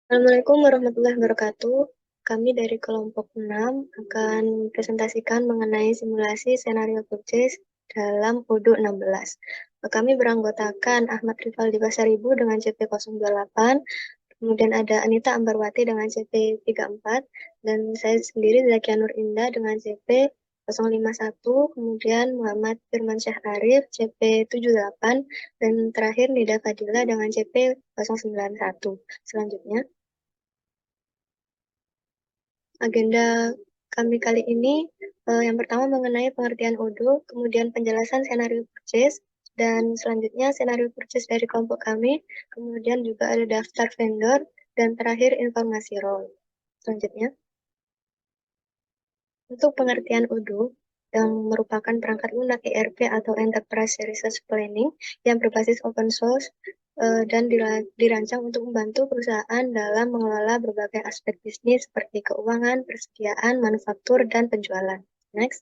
Assalamualaikum warahmatullahi wabarakatuh. Kami dari kelompok 6 akan presentasikan mengenai simulasi senario purchase dalam UDU 16. Kami beranggotakan Ahmad Rivaldi Pasaribu dengan CP 028, kemudian ada Anita Ambarwati dengan CP 34, dan saya sendiri Zakia Nur Indah dengan CP 051, kemudian Muhammad Firman Syah Arif CP 78, dan terakhir Nida Fadila dengan CP 091. Selanjutnya, agenda kami kali ini yang pertama mengenai pengertian ODO, kemudian penjelasan senario purchase, dan selanjutnya senario purchase dari kelompok kami, kemudian juga ada daftar vendor, dan terakhir informasi role. Selanjutnya, untuk pengertian ODO, yang merupakan perangkat lunak ERP atau Enterprise Resource Planning yang berbasis open source dan dirancang untuk membantu perusahaan dalam mengelola berbagai aspek bisnis seperti keuangan, persediaan, manufaktur, dan penjualan. Next,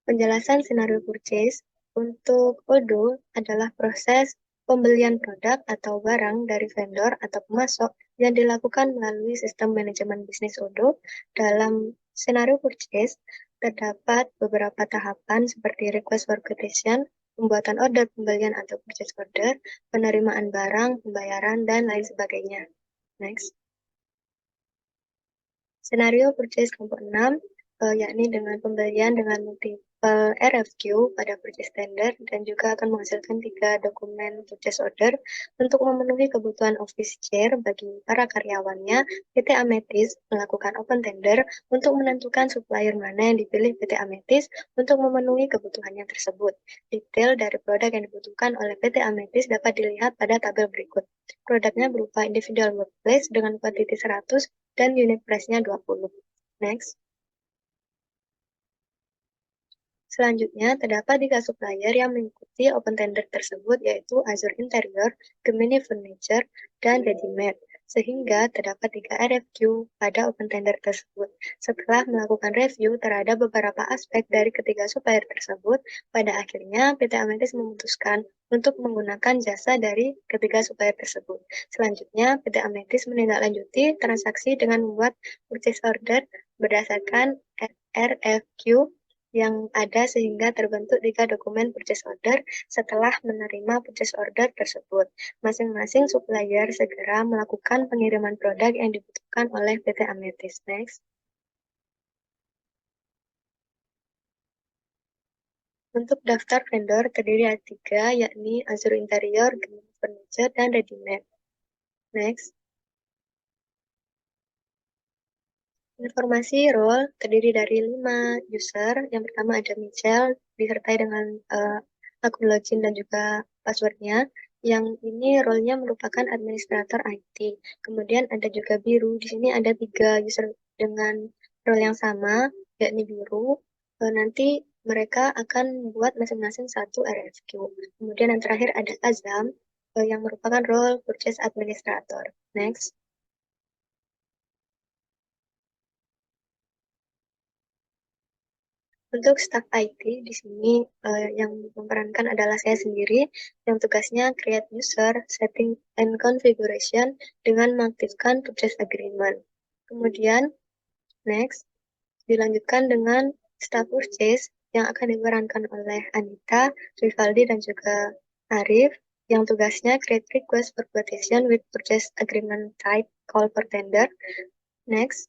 penjelasan scenario purchase. Untuk ODO adalah proses pembelian produk atau barang dari vendor atau pemasok yang dilakukan melalui sistem manajemen bisnis ODO. Dalam scenario purchase, terdapat beberapa tahapan seperti request for quotation, pembuatan order pembelian atau purchase order, penerimaan barang, pembayaran, dan lain sebagainya. Next. Senario purchase kelompok 6, yakni dengan pembelian dengan multiple RFQ pada purchase tender dan juga akan menghasilkan 3 dokumen purchase order untuk memenuhi kebutuhan office chair bagi para karyawannya. PT Ametis melakukan open tender untuk menentukan supplier mana yang dipilih PT Ametis untuk memenuhi kebutuhannya tersebut. Detail dari produk yang dibutuhkan oleh PT Ametis dapat dilihat pada tabel berikut. Produknya berupa individual workplace dengan kuantiti 100 dan unit price-nya 20. Next. Selanjutnya, terdapat 3 supplier yang mengikuti open tender tersebut, yaitu Azure Interior, Gemini Furniture, dan Readymade, sehingga terdapat 3 RFQ pada open tender tersebut. Setelah melakukan review terhadap beberapa aspek dari ketiga supplier tersebut, pada akhirnya PT Ametis memutuskan untuk menggunakan jasa dari ketiga supplier tersebut. Selanjutnya, PT Ametis menindaklanjuti transaksi dengan membuat purchase order berdasarkan RFQ yang ada sehingga terbentuk 3 dokumen purchase order setelah menerima purchase order tersebut. Masing-masing supplier segera melakukan pengiriman produk yang dibutuhkan oleh PT Ametis. Next. Untuk daftar vendor terdiri dari 3, yakni Azure Interior, Gemini Furniture, dan Readymade. Next. Informasi role terdiri dari 5 user. Yang pertama ada Michelle, disertai dengan akun login dan juga passwordnya. Yang ini role-nya merupakan administrator IT. Kemudian ada juga Biru. Di sini ada 3 user dengan role yang sama, yakni Biru. Nanti mereka akan membuat masing-masing satu RFQ. Kemudian yang terakhir ada Azam, yang merupakan role Purchase Administrator. Next. Untuk staf IT di sini yang memerankan adalah saya sendiri yang tugasnya create user, setting and configuration dengan mengaktifkan purchase agreement. Kemudian next dilanjutkan dengan staff purchase yang akan diperankan oleh Anita, Rivaldi dan juga Arif yang tugasnya create request for quotation with purchase agreement type call for tender. Next,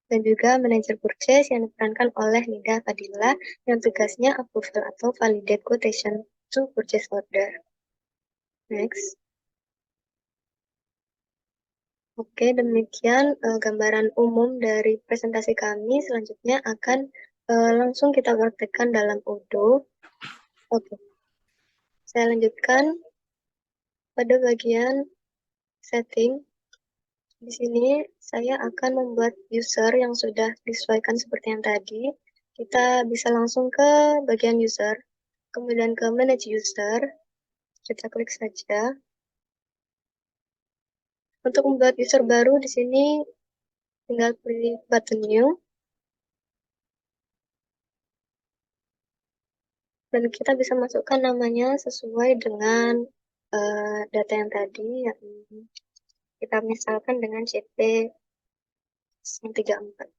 dan juga manajer purchase yang diperankan oleh Nida Fadila yang tugasnya approval atau validate quotation to purchase order. Next. Oke, demikian gambaran umum dari presentasi kami. Selanjutnya akan langsung kita praktekkan dalam Odoo. Oke, saya lanjutkan pada bagian setting. Di sini saya akan membuat user yang sudah disesuaikan seperti yang tadi. Kita bisa langsung ke bagian user, kemudian ke manage user. Kita klik saja. Untuk membuat user baru di sini tinggal pilih button new. Dan kita bisa masukkan namanya sesuai dengan data yang tadi, yang kita misalkan dengan CP 34.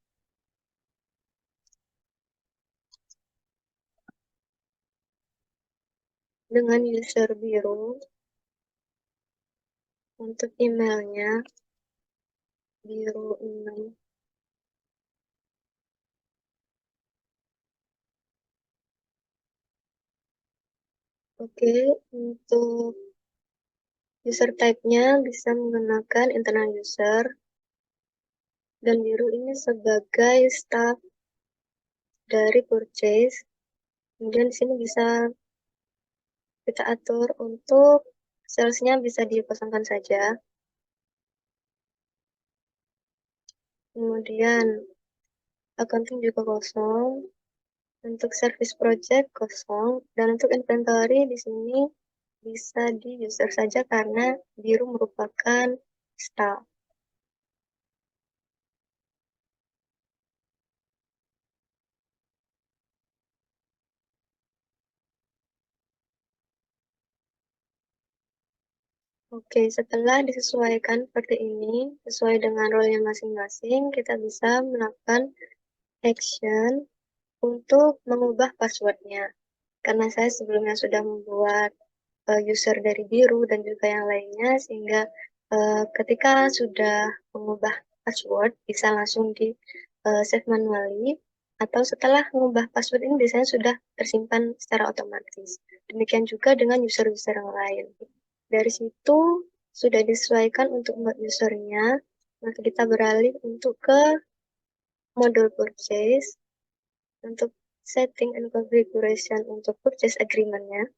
Dengan user biru, untuk emailnya biru 6. Oke, untuk user type-nya bisa menggunakan internal user, dan biru ini sebagai staff dari purchase. Kemudian di sini bisa kita atur untuk salesnya bisa dikosongkan saja. Kemudian accounting juga kosong. Untuk service project kosong, dan untuk inventory di sini bisa di user saja karena biru merupakan staff. Oke, setelah disesuaikan seperti ini, sesuai dengan role-nya masing-masing, kita bisa melakukan action untuk mengubah passwordnya. Karena saya sebelumnya sudah membuat user dari biru dan juga yang lainnya, sehingga ketika sudah mengubah password, bisa langsung di save manually, atau setelah mengubah password ini biasanya sudah tersimpan secara otomatis. Demikian juga dengan user-user yang lain. Dari situ sudah disesuaikan untuk membuat usernya, maka kita beralih untuk ke modul purchase, untuk setting and configuration untuk purchase agreement-nya.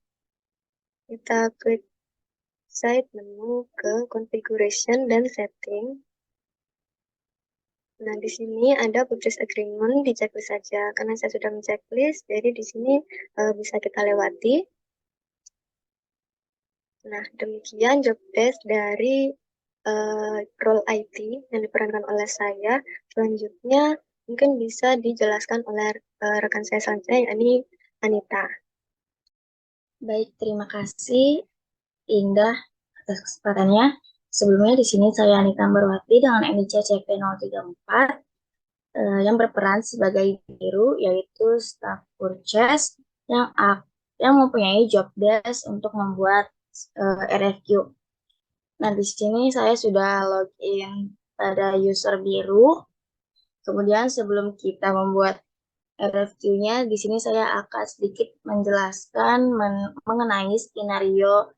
Kita klik side menu ke configuration dan setting. Nah, di sini ada purchase agreement, di checklist saja. Karena saya sudah men-checklist, jadi di sini bisa kita lewati. Nah, demikian job desk dari role IT yang diperankan oleh saya. Selanjutnya, mungkin bisa dijelaskan oleh rekan saya selanjutnya, yakni Anita. Baik, terima kasih Indah atas kesempatannya. Sebelumnya di sini saya Anita Ambarwati dengan NIC CP 034 yang berperan sebagai biru, yaitu staff purchase yang yang mempunyai job desk untuk membuat RFQ. Nah, di sini saya sudah login pada user biru. Kemudian sebelum kita membuat RFQ-nya, di sini saya akan sedikit menjelaskan mengenai skenario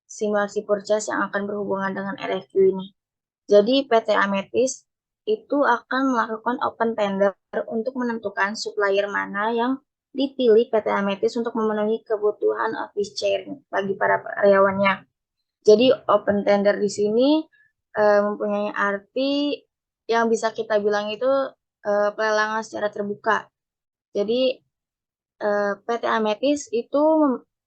simulasi purchase yang akan berhubungan dengan RFQ ini. Jadi PT Ametis itu akan melakukan open tender untuk menentukan supplier mana yang dipilih PT Ametis untuk memenuhi kebutuhan office chair bagi para karyawannya. Jadi open tender di sini mempunyai arti yang bisa kita bilang itu pelelangan secara terbuka. Jadi PT Ametis itu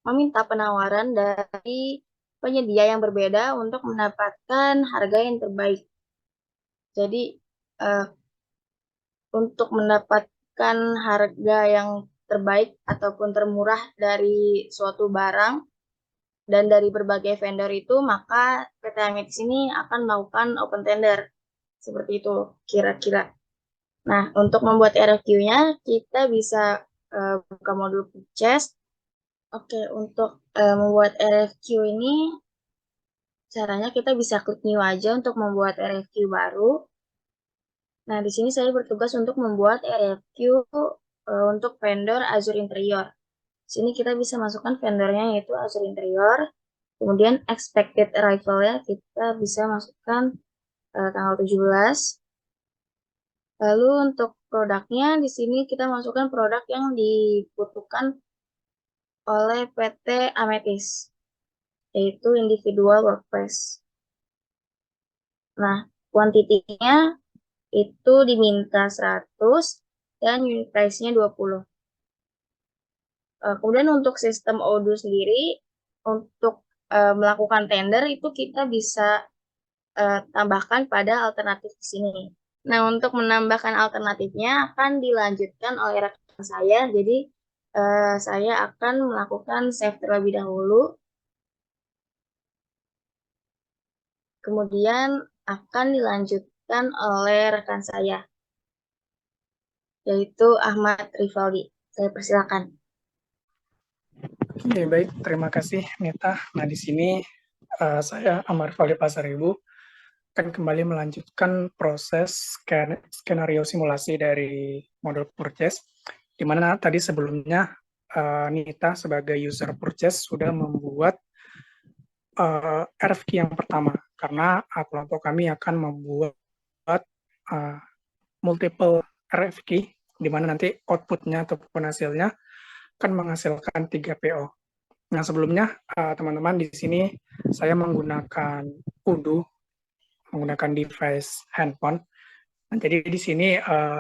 meminta penawaran dari penyedia yang berbeda untuk mendapatkan harga yang terbaik. Jadi untuk mendapatkan harga yang terbaik ataupun termurah dari suatu barang dan dari berbagai vendor itu, maka PT Ametis ini akan melakukan open tender. Seperti itu kira-kira. Nah, untuk membuat RFQ-nya, kita bisa buka modul purchase. Oke, untuk membuat RFQ ini, caranya kita bisa klik new aja untuk membuat RFQ baru. Nah, di sini saya bertugas untuk membuat RFQ untuk vendor Azure Interior. Di sini kita bisa masukkan vendornya yaitu Azure Interior. Kemudian expected arrival-nya kita bisa masukkan tanggal 17. Lalu untuk produknya di sini kita masukkan produk yang dibutuhkan oleh PT Ametis, yaitu individual workplace. Nah, kuantitinya itu diminta 100 dan unit price-nya 20. Kemudian untuk sistem Odoo sendiri, untuk melakukan tender itu kita bisa tambahkan pada alternatif di sini. Nah, untuk menambahkan alternatifnya akan dilanjutkan oleh rekan saya. Jadi, saya akan melakukan save terlebih dahulu. Kemudian akan dilanjutkan oleh rekan saya, yaitu Ahmad Rivaldi. Saya persilakan. Oke, baik. Terima kasih, Nita. Nah, di sini saya Amar Fali Pasaribu akan kembali melanjutkan proses skenario simulasi dari model purchase, di mana tadi sebelumnya Nita sebagai user purchase sudah membuat RFQ yang pertama, karena kelompok kami akan membuat uh, multiple RFQ, di mana nanti outputnya ataupun hasilnya akan menghasilkan 3 PO. Nah, sebelumnya teman-teman di sini saya menggunakan Udo, menggunakan device handphone. Nah, jadi di sini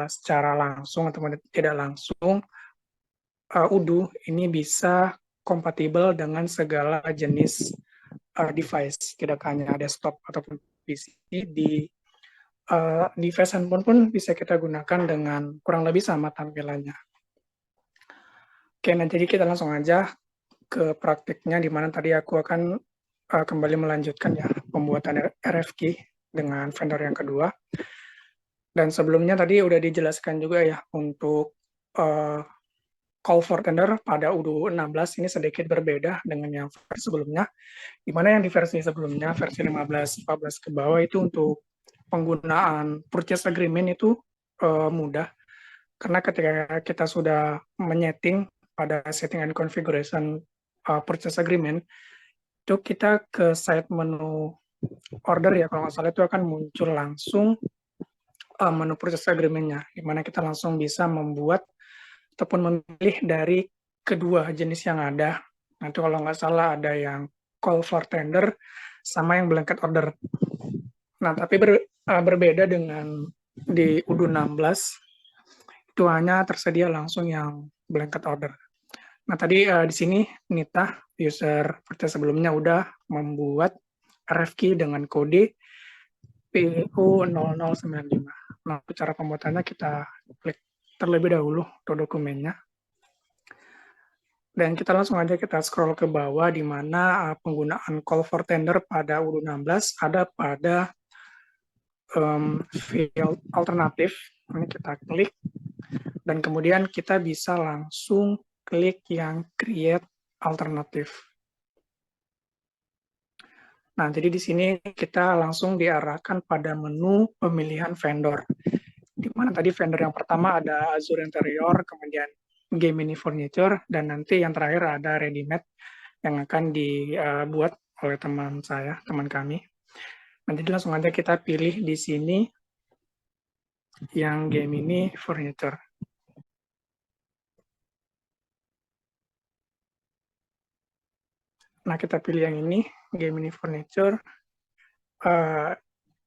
secara langsung atau tidak langsung Udo ini bisa kompatibel dengan segala jenis device, tidak hanya desktop ataupun PC. Di device handphone pun bisa kita gunakan dengan kurang lebih sama tampilannya. Oke, nah jadi kita langsung aja ke praktiknya, di mana tadi aku akan kembali melanjutkan ya pembuatan RFQ dengan vendor yang kedua. Dan sebelumnya tadi udah dijelaskan juga ya untuk call for tender pada UDU 16 ini sedikit berbeda dengan yang versi sebelumnya, di mana yang di versi sebelumnya, versi 15, 14 ke bawah itu untuk penggunaan purchase agreement itu mudah, karena ketika kita sudah menyeting pada setting and configuration purchase agreement, itu kita ke site menu order ya, kalau nggak salah itu akan muncul langsung menu purchase agreement-nya, di mana kita langsung bisa membuat ataupun memilih dari kedua jenis yang ada. Nanti kalau nggak salah ada yang call for tender sama yang blanket order. Nah, tapi berbeda dengan di UDU 16, itu hanya tersedia langsung yang blanket order. Nah, tadi di sini Nita, user purchase sebelumnya udah membuat RFQ dengan kode PO0095. Nah, cara pembuatannya kita klik terlebih dahulu ke dokumennya. Dan kita langsung aja kita scroll ke bawah, di mana penggunaan call for tender pada UDU 16 ada pada field alternatif. Ini kita klik, dan kemudian kita bisa langsung klik yang create alternatif. Nah, jadi di sini kita langsung diarahkan pada menu pemilihan vendor, di mana tadi vendor yang pertama ada Azure Interior, kemudian Game Mini Furniture, dan nanti yang terakhir ada Readymade yang akan dibuat oleh teman saya, teman kami. Nah, jadi langsung aja kita pilih di sini yang Game Mini Furniture. Nah, kita pilih yang ini, Game Mini Furniture.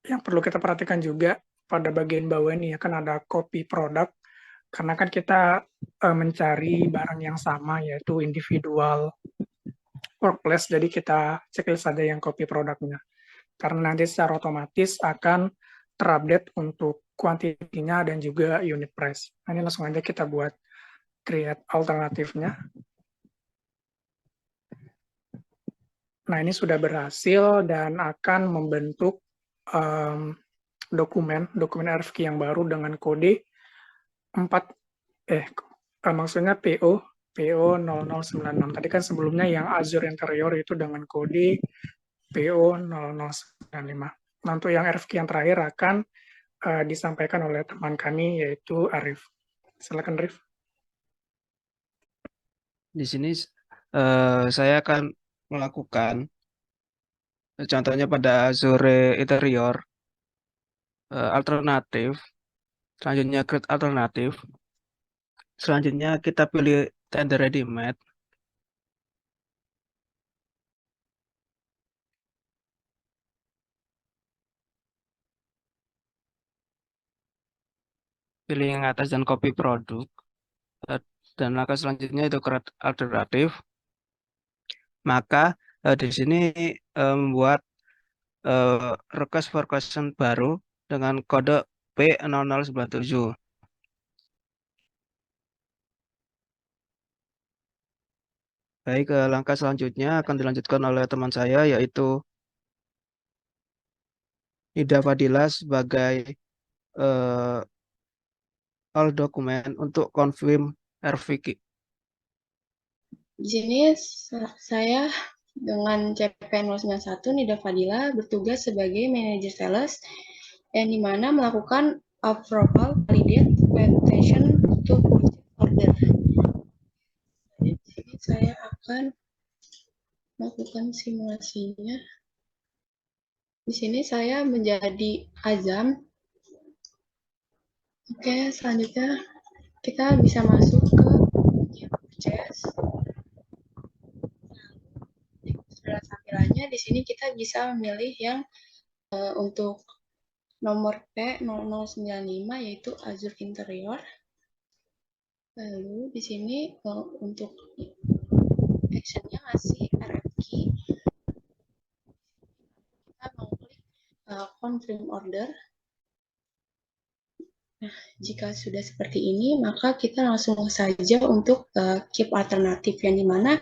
Yang perlu kita perhatikan juga pada bagian bawah ini akan ada copy product, karena kan kita mencari barang yang sama, yaitu individual workplace, jadi kita checklist saja yang copy produknya, karena nanti secara otomatis akan terupdate untuk kuantitinya dan juga unit price. Nah, ini langsung aja kita buat create alternatifnya. Nah, ini sudah berhasil dan akan membentuk dokumen RFQ yang baru dengan kode 4 maksudnya PO 0096. Tadi kan sebelumnya yang Azure Interior itu dengan kode PO 0095. Nah, untuk yang RFQ yang terakhir akan disampaikan oleh teman kami, yaitu Arif. Silakan, Arif. Di sini saya akan melakukan contohnya pada Azure Interior alternatif, selanjutnya create alternatif, selanjutnya kita pilih tender ready-made, pilih yang atas dan copy produk, dan langkah selanjutnya itu create alternatif. Maka di sini membuat request for question baru dengan kode P0097. Baik, langkah selanjutnya akan dilanjutkan oleh teman saya, yaitu Nida Fadila sebagai all dokumen untuk confirm RFQ. Di sini saya dengan CPN 091 Nida Fadila bertugas sebagai manajer sales yang dimana melakukan approval, validate, validation untuk order. Di sini saya akan melakukan simulasinya. Di sini saya menjadi Azam. Oke, selanjutnya kita bisa masuk ke purchase. Sudah tampilannya di sini kita bisa memilih yang untuk nomor P0095 yaitu Azure Interior. Lalu di sini untuk actionnya masih RFQ. Kita mengklik confirm order. Nah, jika sudah seperti ini, maka kita langsung saja untuk keep alternatif yang dimana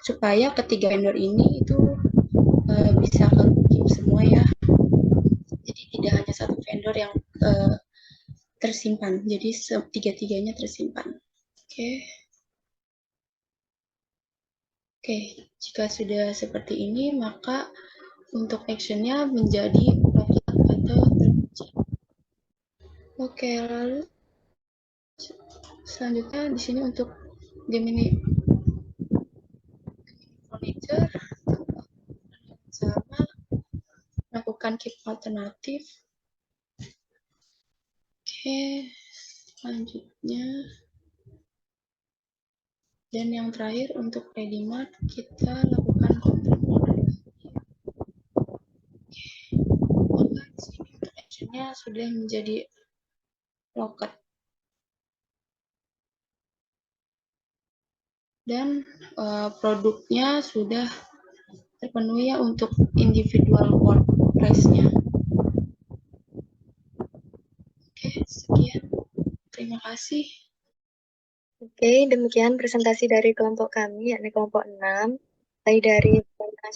supaya ketiga vendor ini itu bisa keep semua ya. Jadi tidak hanya satu vendor yang tersimpan, jadi tiga-tiganya tersimpan. Oke, jika sudah seperti ini, maka untuk actionnya menjadi locked atau terkunci. Oke, lalu selanjutnya di sini untuk Gemini Furniture sama melakukan keep alternatif. Oke, selanjutnya dan yang terakhir untuk Redimart kita lakukan confirm order. Maka di sini untuk actionnya sudah menjadi locked. Dan produknya sudah terpenuhi ya untuk individual work price-nya. Oke, sekian. Terima kasih. Oke, demikian presentasi dari kelompok kami, yakni kelompok 6. Mulai dari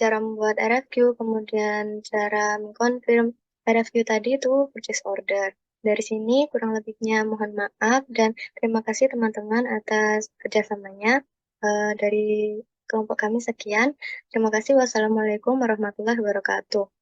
cara membuat RFQ, kemudian cara mengkonfirm RFQ tadi itu purchase order. Dari sini kurang lebihnya mohon maaf dan terima kasih teman-teman atas kerjasamanya. Dari kelompok kami sekian. Terima kasih. Wassalamualaikum warahmatullahi wabarakatuh.